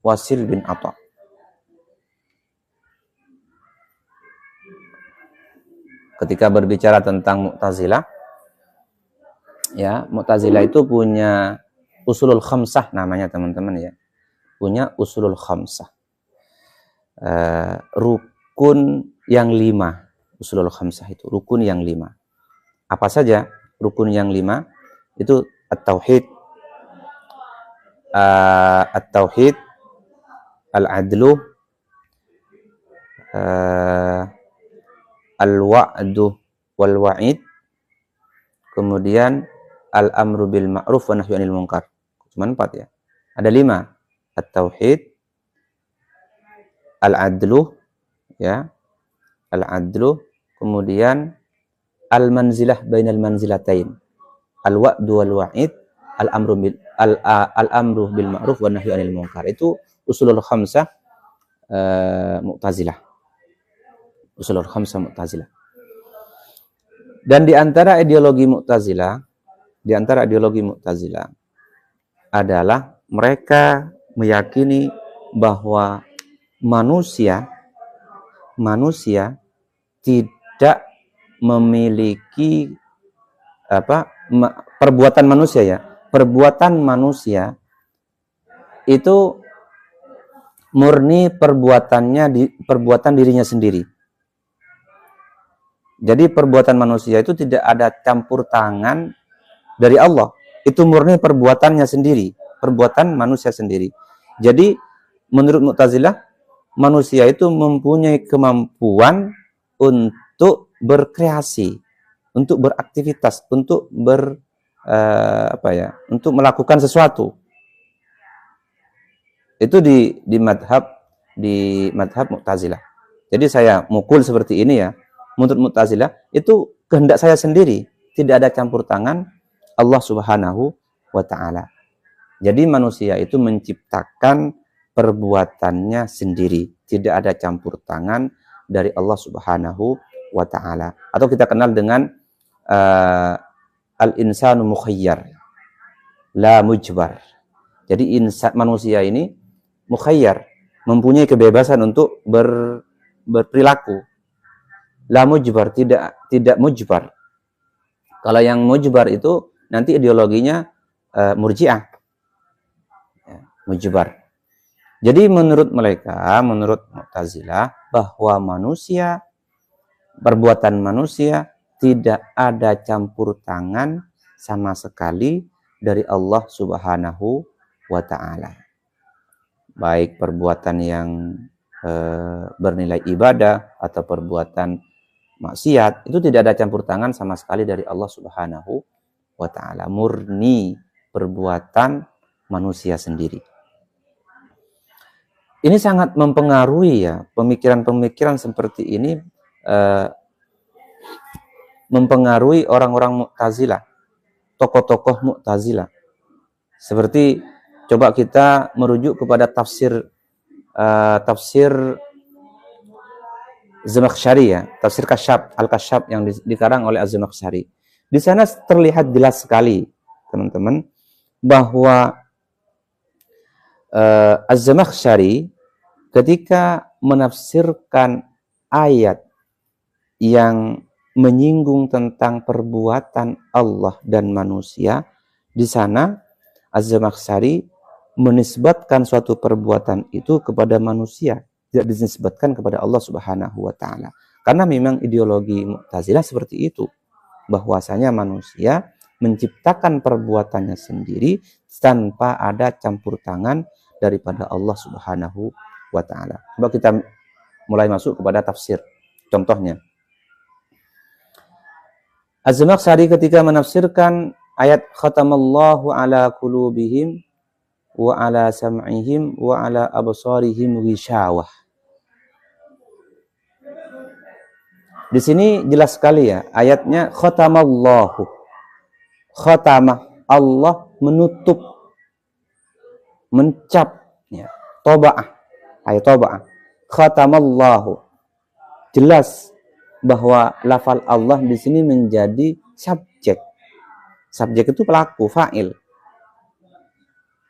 Wasil bin Atha. Ketika berbicara tentang Mu'tazilah, ya, Mu'tazilah itu punya usulul khamsah namanya teman-teman ya. Punya usulul khamsah. Rukun yang 5. Usulul khamsah itu rukun yang 5. Apa saja rukun yang 5? Itu at-tauhid, at-tauhid, al-adlu, al-wa'du wal wa'id, kemudian al-amru bil ma'ruf wa nahyu 'anil munkar. Cuma 4 ya. Ada 5. At-tauhid, al-adlu, ya. Al-adlu, kemudian al-manzilah bainal manzilatain. Al-wa'du wal wa'id, al-amru bil ma'ruf wa nahyu 'anil munkar. Itu usulul khamsah Mu'tazilah. Usulul khamsah Mu'tazilah. Dan di antara ideologi Mu'tazilah, adalah mereka meyakini bahwa manusia tidak memiliki perbuatan manusia ya. Perbuatan manusia itu murni perbuatan dirinya sendiri. Jadi perbuatan manusia itu tidak ada campur tangan dari Allah. Itu murni perbuatannya sendiri, perbuatan manusia sendiri. Jadi menurut Mu'tazilah, manusia itu mempunyai kemampuan untuk berkreasi, untuk beraktivitas, untuk untuk melakukan sesuatu. Itu di madhab Mu'tazilah. Jadi saya mukul seperti ini ya. Menurut Mu'tazilah itu kehendak saya sendiri, tidak ada campur tangan Allah Subhanahu wa taala. Jadi manusia itu menciptakan perbuatannya sendiri, tidak ada campur tangan dari Allah Subhanahu wa taala. Atau kita kenal dengan al-insanu mukhayyar, la mujbar. Jadi manusia ini mukhayyar, mempunyai kebebasan untuk berperilaku. La mujbar, tidak mujbar. Kalau yang mujbar itu nanti ideologinya murji'ah. Ya, mujbar. Jadi menurut mereka, menurut Mu'tazilah, bahwa perbuatan manusia tidak ada campur tangan sama sekali dari Allah Subhanahu wa taala. Baik perbuatan yang bernilai ibadah atau perbuatan maksiat, itu tidak ada campur tangan sama sekali dari Allah Subhanahu wa taala. Murni perbuatan manusia sendiri. Ini sangat mempengaruhi ya, pemikiran-pemikiran seperti ini mempengaruhi orang-orang Mu'tazilah, tokoh-tokoh Mu'tazilah. Seperti coba kita merujuk kepada tafsir Zamakhsyari ya, tafsir Al-Kasyaf yang dikarang oleh Az-Zamakhsyari. Di sana terlihat jelas sekali, teman-teman, bahwa Az-Zamakhsyari ketika menafsirkan ayat yang menyinggung tentang perbuatan Allah dan manusia, di sana Az-Zamakhsyari menisbatkan suatu perbuatan itu kepada manusia, tidak dinisbatkan kepada Allah Subhanahu wa taala. Karena memang ideologi Mu'tazilah seperti itu, bahwasanya manusia menciptakan perbuatannya sendiri tanpa ada campur tangan daripada Allah Subhanahu wa taala. Coba kita mulai masuk kepada tafsir. Contohnya, Az-Zamakhsyari ketika menafsirkan ayat khatamallahu ala qulubihim wa ala sam'ihim wa ala absarihim ghishawah. Di sini jelas sekali ya, ayatnya khatamallahu. Khatamah, Allah menutup, mencap ya. Toba'ah, ayat toba'ah. Khatamallahu. Jelas bahwa lafal Allah di sini menjadi subjek. Subjek itu pelaku, fa'il.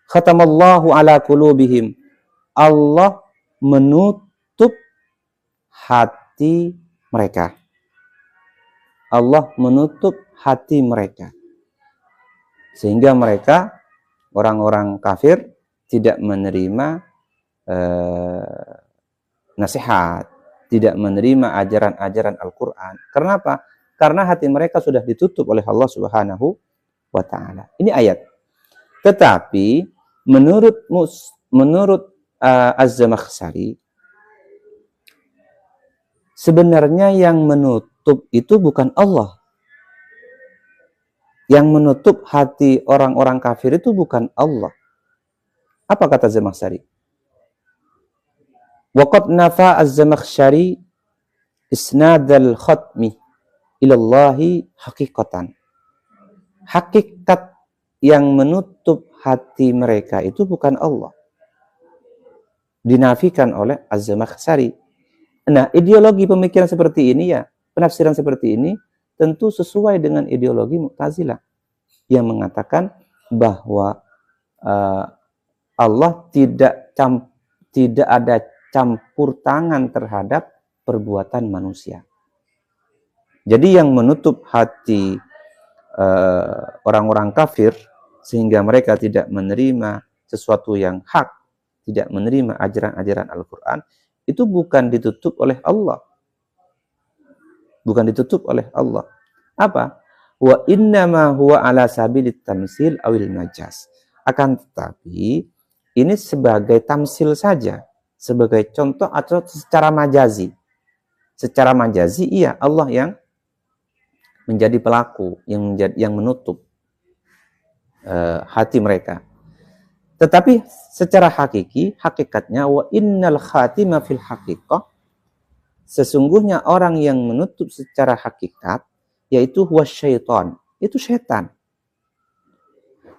Khatamallahu ala qulubihim. Allah menutup hati mereka. Allah menutup hati mereka. Sehingga mereka, orang-orang kafir, tidak menerima nasihat, tidak menerima ajaran-ajaran Al-Quran. Karena apa? Karena hati mereka sudah ditutup oleh Allah Subhanahu wa Ta'ala. Ini ayat. Tetapi menurut Az-Zamakhsyari, sebenarnya yang menutup itu bukan Allah. Yang menutup hati orang-orang kafir itu bukan Allah. Apa kata Zamakhsyari? Waqad nafa Az-Zamakhsyari isnadal khatmi ilallahi haqiqatan. Hakikat yang menutup hati mereka itu bukan Allah. Dinafikan oleh Az-Zamakhsyari. Nah, ideologi pemikiran seperti ini ya, penafsiran seperti ini tentu sesuai dengan ideologi Mu'tazilah yang mengatakan bahwa Allah tidak ada campur tangan terhadap perbuatan manusia. Jadi yang menutup hati orang-orang kafir sehingga mereka tidak menerima sesuatu yang hak, tidak menerima ajaran-ajaran Al-Quran, itu bukan ditutup oleh Allah. Bukan ditutup oleh Allah. Apa? Wa innama huwa ala sabilit tamsil awil majaz. Akan tetapi ini sebagai tamsil saja, sebagai contoh atau secara majazi. Secara majazi iya, Allah yang menjadi pelaku, yang menutup hati mereka. Tetapi secara hakikatnya wa innal khatima fil haqiqah, sesungguhnya orang yang menutup secara hakikat yaitu huwa syaitan, itu setan.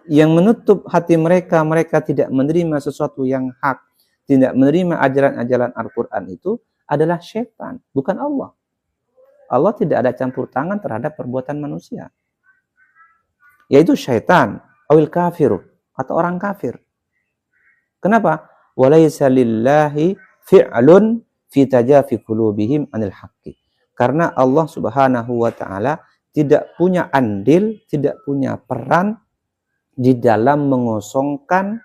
Yang menutup hati mereka, mereka tidak menerima sesuatu yang hak, tidak menerima ajaran-ajaran Al-Quran itu adalah setan, bukan Allah. Allah tidak ada campur tangan terhadap perbuatan manusia. Yaitu syaitan, awil kafiru, atau orang kafir. Kenapa? Walaysa lillahi fi'lun fi tajafi qulubihim anil haqqi. Karena Allah Subhanahu wa Ta'ala tidak punya andil, tidak punya peran di dalam mengosongkan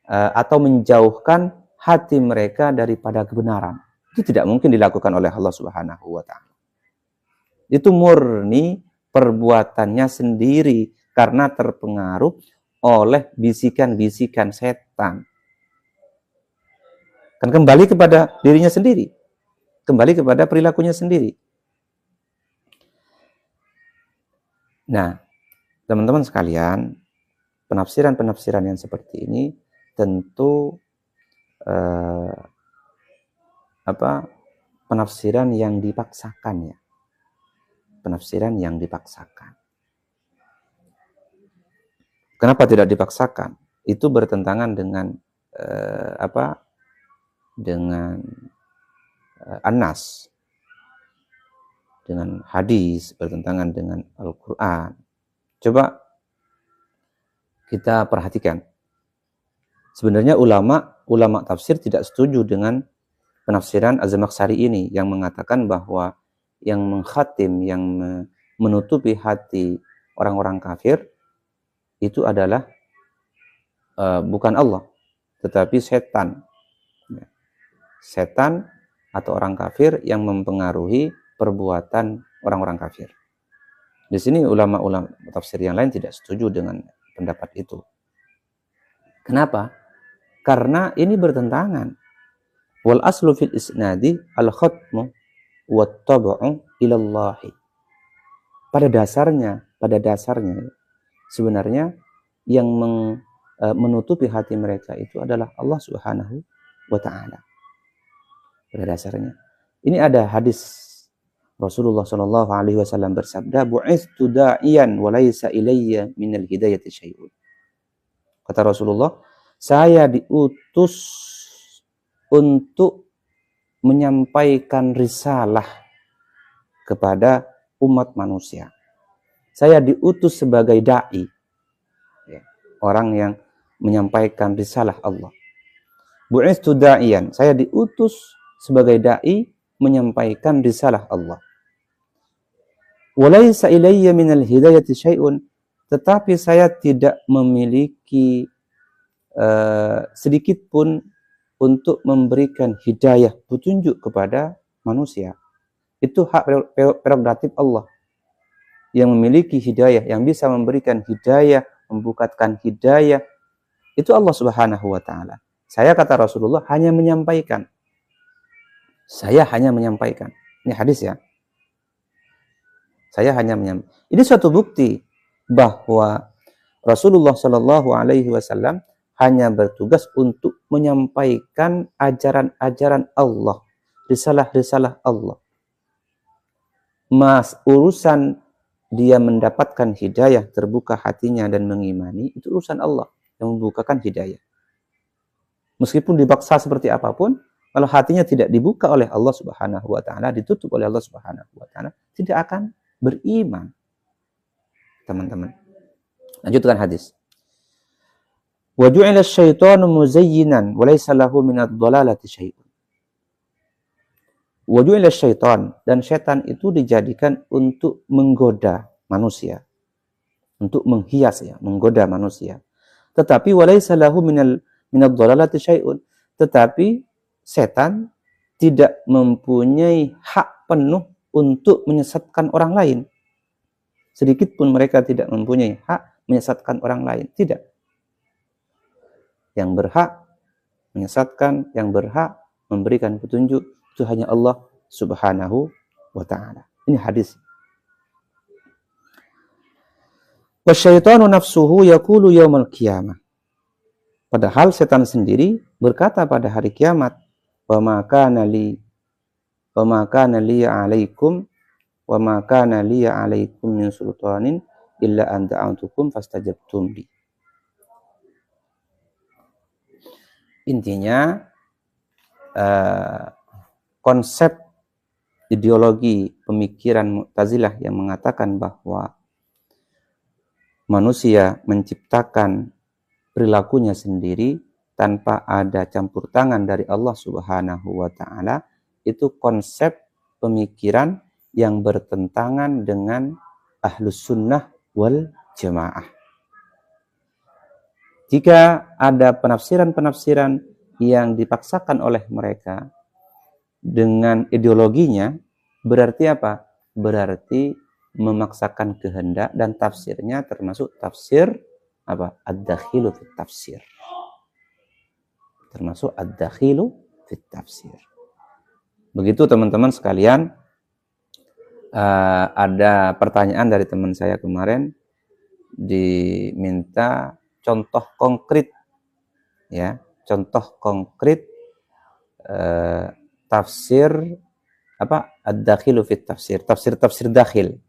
atau menjauhkan hati mereka daripada kebenaran. Itu tidak mungkin dilakukan oleh Allah Subhanahu wa Ta'ala. Itu murni perbuatannya sendiri karena terpengaruh oleh bisikan-bisikan setan. Kan kembali kepada dirinya sendiri. Kembali kepada perilakunya sendiri. Nah, teman-teman sekalian, penafsiran-penafsiran yang seperti ini tentu penafsiran yang dipaksakan ya. Penafsiran yang dipaksakan. Kenapa tidak dipaksakan? Itu bertentangan dengan dengan An-Nas, dengan hadis, bertentangan dengan Al-Quran. Coba kita perhatikan. Sebenarnya ulama tafsir tidak setuju dengan penafsiran Az-Zamakhsyari ini yang mengatakan bahwa yang mengkhatim, yang menutupi hati orang-orang kafir itu adalah bukan Allah, tetapi setan. Setan atau orang kafir yang mempengaruhi perbuatan orang-orang kafir. Di sini ulama-ulama tafsir yang lain tidak setuju dengan pendapat itu. Kenapa? Karena ini bertentangan. Wal aslu fil isnadi al khatmu wa tab'u ila Allah. Pada dasarnya sebenarnya yang menutupi hati mereka itu adalah Allah Subhanahu wa Ta'ala. Pada dasarnya. Ini ada hadis Rasulullah Shallallahu Alaihi Wasallam bersabda, "Bu'ithtu da'iyan wa laisa ilayya minal hidayati syai'un." Kata Rasulullah, saya diutus untuk menyampaikan risalah kepada umat manusia. Saya diutus sebagai da'i, orang yang menyampaikan risalah Allah. Bu'istu da'iyan, saya diutus sebagai dai menyampaikan risalah Allah. Walaysa ilayya minal hidayati syai'un, tetapi saya tidak memiliki sedikit pun untuk memberikan hidayah, petunjuk kepada manusia. Itu hak prerogatif Allah yang memiliki hidayah, yang bisa memberikan hidayah, membukakan hidayah. Itu Allah Subhanahu wa taala. Saya, kata Rasulullah, hanya menyampaikan. Saya hanya menyampaikan. Ini hadis ya. Saya hanya menyampaikan. Ini suatu bukti bahwa Rasulullah Shallallahu Alaihi Wasallam hanya bertugas untuk menyampaikan ajaran-ajaran Allah, risalah-risalah Allah. Urusan dia mendapatkan hidayah, terbuka hatinya dan mengimani, itu urusan Allah yang membukakan hidayah. Meskipun dipaksa seperti apapun, kalau hatinya tidak dibuka oleh Allah Subhanahu wa taala, ditutup oleh Allah Subhanahu wa taala, tidak akan beriman. Teman-teman. Lanjutkan hadis. Wa ju'ila asy-syaitanu muzayyinan wa laysa lahu minad dhalalati syai'un. Wa ju'ila asy-syaitan, dan setan itu dijadikan untuk menggoda manusia. Untuk menghias ya, menggoda manusia. Tetapi wa laysa lahu minad dhalalati syai'un. Tetapi setan tidak mempunyai hak penuh untuk menyesatkan orang lain. Sedikit pun mereka tidak mempunyai hak menyesatkan orang lain. Tidak. Yang berhak menyesatkan, yang berhak memberikan petunjuk, itu hanya Allah Subhanahu wa ta'ala. Ini hadis. Wasyaitanu nafsuhu yaqulu yaumal qiyamah. Padahal setan sendiri berkata pada hari kiamat, wa ma kana li alaikum wa ma kana li alaikum min sultanin illa an da'autukum fastajabtum li. Intinya konsep ideologi pemikiran Mu'tazilah yang mengatakan bahwa manusia menciptakan perilakunya sendiri tanpa ada campur tangan dari Allah Subhanahu wa taala, itu konsep pemikiran yang bertentangan dengan Ahlus Sunnah wal Jamaah. Jika ada penafsiran-penafsiran yang dipaksakan oleh mereka dengan ideologinya, berarti apa? Berarti memaksakan kehendak, dan tafsirnya termasuk tafsir apa? Ad-dakhilu fit tafsir. Termasuk ad-dakhilu fit tafsir. Begitu teman-teman sekalian. Ada pertanyaan dari teman saya kemarin, diminta contoh konkret ya, contoh konkret tafsir apa? Ad-dakhilu fit tafsir, tafsir dakhil.